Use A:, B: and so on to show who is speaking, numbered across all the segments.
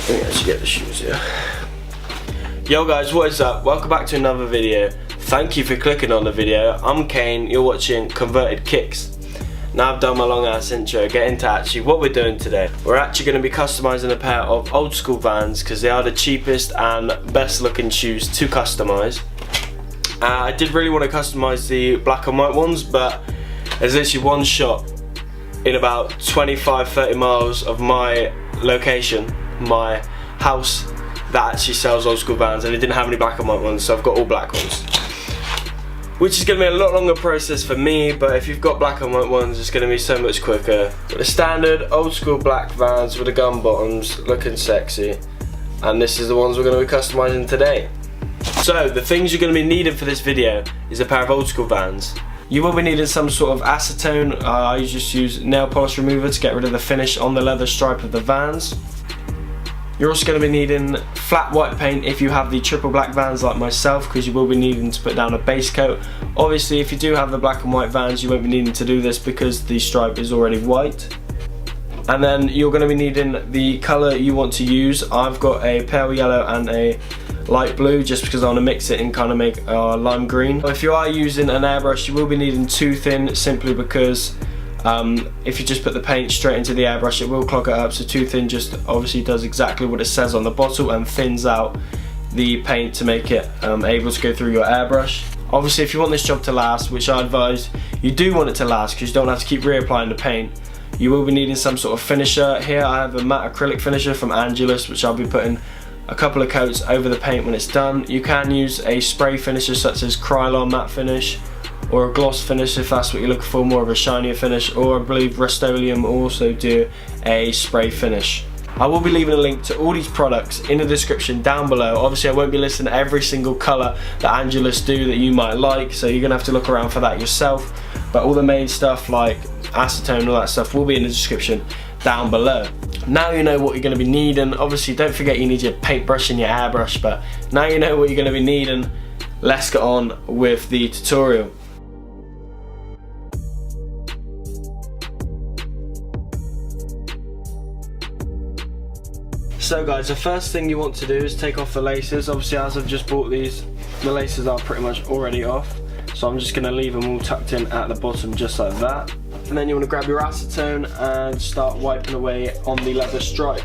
A: Let me actually get the shoes here. Yo guys, what is up? Welcome back to another video. Thank you for clicking on the video. I'm Kane, you're watching Converted Kicks. Now I've done my long ass intro, get into actually what we're doing today. We're actually going to be customizing a pair of old school Vans because they are the cheapest and best looking shoes to customize. I did really want to customize the black and white ones, but there's literally one shop in about 25-30 miles of my location, my house, that actually sells old school Vans, and it didn't have any black and white ones, so I've got all black ones. Which is going to be a lot longer process for me, but if you've got black and white ones, it's going to be so much quicker. But the standard old school black Vans with the gun bottoms, looking sexy. And this is the ones we're going to be customizing today. So, the things you're going to be needing for this video is a pair of old school Vans. You will be needing some sort of acetone. I just use nail polish remover to get rid of the finish on the leather stripe of the Vans. You're also going to be needing flat white paint if you have the triple black Vans like myself, because you will be needing to put down a base coat. Obviously if you do have the black and white Vans, you won't be needing to do this because the stripe is already white. And then you're going to be needing the colour you want to use. I've got a pale yellow and a light blue, just because I want to mix it and kind of make lime green. If you are using an airbrush, you will be needing too thin, simply because if you just put the paint straight into the airbrush, it will clog it up. So too thin just obviously does exactly what it says on the bottle and thins out the paint to make it able to go through your airbrush. Obviously if you want this job to last, which I advise you do want it to last because you don't have to keep reapplying the paint, you will be needing some sort of finisher. Here I have a matte acrylic finisher from Angelus, which I'll be putting a couple of coats over the paint when it's done. You can use a spray finisher such as Krylon matte finish, or a gloss finish if that's what you're looking for, more of a shinier finish, or I believe Rust-Oleum also do a spray finish. I will be leaving a link to all these products in the description down below. Obviously I won't be listing every single colour that Angelus do that you might like, so you're going to have to look around for that yourself, but all the main stuff like acetone and all that stuff will be in the description down below. Now you know what you're going to be needing. Obviously don't forget you need your paintbrush and your airbrush, but now you know what you're going to be needing, let's get on with the tutorial. So guys, the first thing you want to do is take off the laces. Obviously as I've just bought these, the laces are pretty much already off. So I'm just going to leave them all tucked in at the bottom just like that. And then you want to grab your acetone and start wiping away on the leather stripe.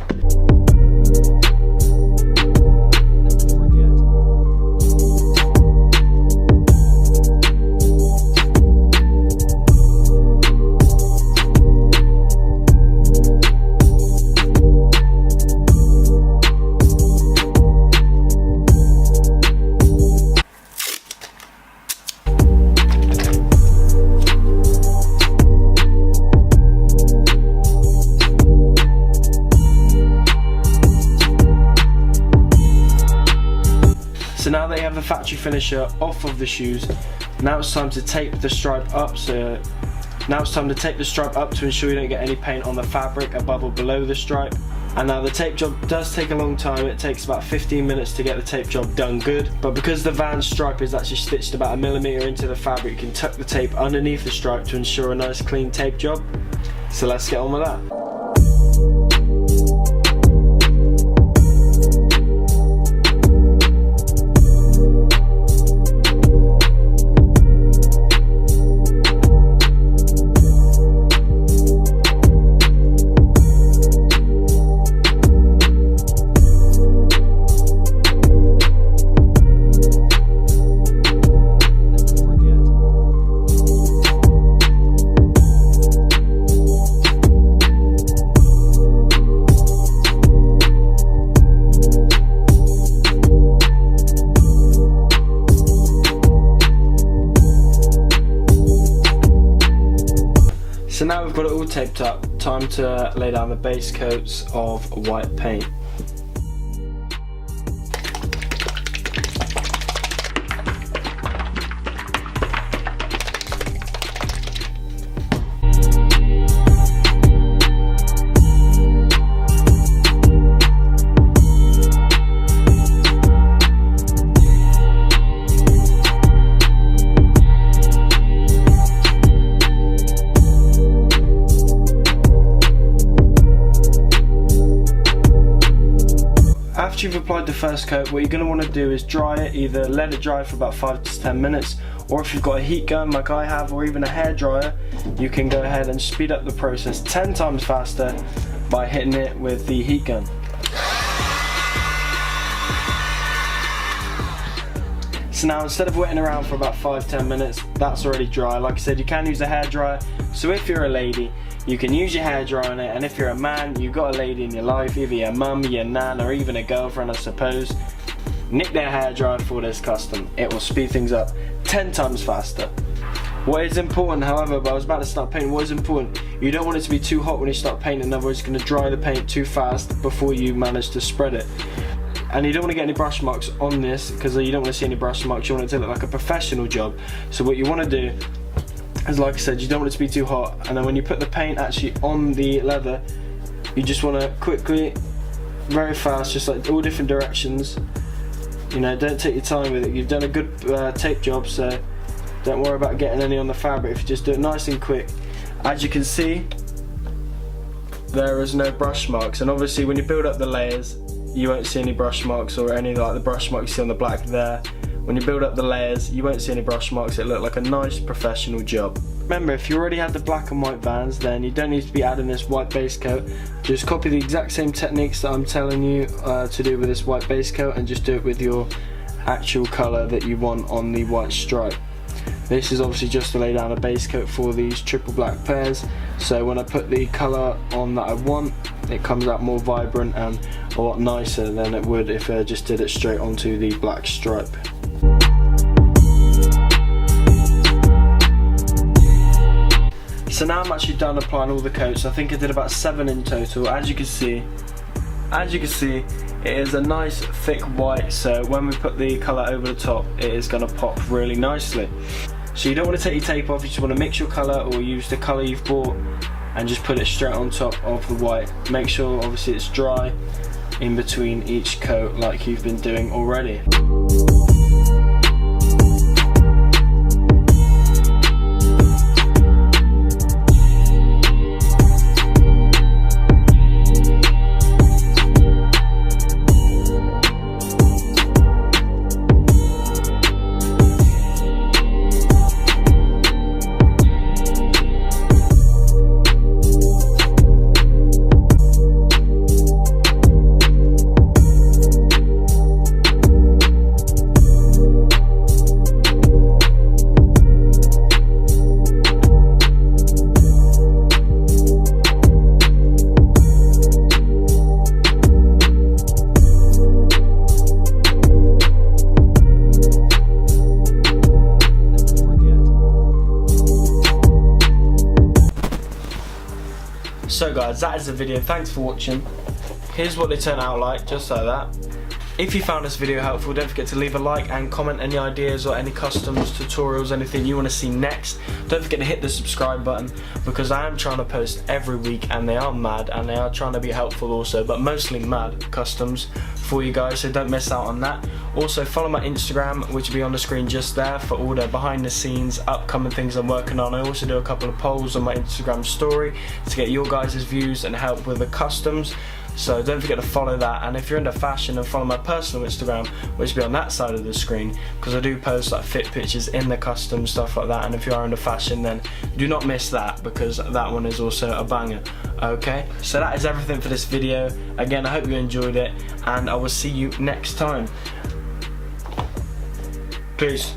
A: So now that you have the factory finisher off of the shoes, now it's time to tape the stripe up. So now it's time to tape the stripe up to ensure you don't get any paint on the fabric above or below the stripe. And now the tape job does take a long time. It takes about 15 minutes to get the tape job done good. But because the Vans stripe is actually stitched about 1 millimeter into the fabric, you can tuck the tape underneath the stripe to ensure a nice clean tape job. So let's get on with that. So now we've got it all taped up, time to lay down the base coats of white paint. once you've applied the first coat, what you're going to want to do is dry it. Either let it dry for about 5 to 10 minutes, or if you've got a heat gun like I have, or even a hairdryer, you can go ahead and speed up the process 10 times faster by hitting it with the heat gun. So now, instead of waiting around for about 5-10 minutes, that's already dry. Like I said, you can use a hairdryer. So if you're a lady, you can use your hairdryer on it, and if you're a man, you've got a lady in your life, either your mum, your nan, or even a girlfriend, I suppose, nick their hairdryer for this custom. It will speed things up 10 times faster. What is important, however, but I was about to start painting, what is important, you don't want it to be too hot when you start painting, otherwise it's going to dry the paint too fast before you manage to spread it. And you don't want to get any brush marks on this, because you don't want to see any brush marks. You want it to look like a professional job. So what you want to do is, like I said, you don't want it to be too hot, and then when you put the paint actually on the leather, you just want to quickly, very fast, just like all different directions. You know, don't take your time with it. You've done a good tape job, so don't worry about getting any on the fabric if you just do it nice and quick. As you can see, there is no brush marks, and obviously when you build up the layers, you won't see any brush marks or any like the brush marks you see on the black there. When you build up the layers, you won't see any brush marks. It looks like a nice professional job. Remember, if you already had the black and white Vans, then you don't need to be adding this white base coat. Just copy the exact same techniques that I'm telling you to do with this white base coat, and just do it with your actual colour that you want on the white stripe. This is obviously just to lay down a base coat for these triple black pairs, so when I put the colour on that I want, it comes out more vibrant and a lot nicer than it would if I just did it straight onto the black stripe. So now I'm actually done applying all the coats. I think I did about 7 in total. As you can see, it is a nice thick white, so when we put the colour over the top, it is going to pop really nicely. So you don't want to take your tape off, you just want to mix your colour or use the colour you've bought and just put it straight on top of the white. Make sure obviously it's dry in between each coat like you've been doing already. So guys, that is the video. Thanks for watching. Here's what they turn out like, just like that. If you found this video helpful, don't forget to leave a like and comment any ideas or any customs, tutorials, anything you want to see next. Don't forget to hit the subscribe button, because I am trying to post every week, and they are mad, and they are trying to be helpful also, but mostly mad customs for you guys, so don't miss out on that. Also follow my Instagram, which will be on the screen just there, for all the behind the scenes upcoming things I'm working on. I also do a couple of polls on my Instagram story to get your guys' views and help with the customs. So don't forget to follow that, and if you're into fashion, then follow my personal Instagram, which will be on that side of the screen, because I do post like fit pictures in the custom, stuff like that. And if you are into fashion, then do not miss that, because that one is also a banger. Okay, so that is everything for this video. Again, I hope you enjoyed it, and I will see you next time. Peace.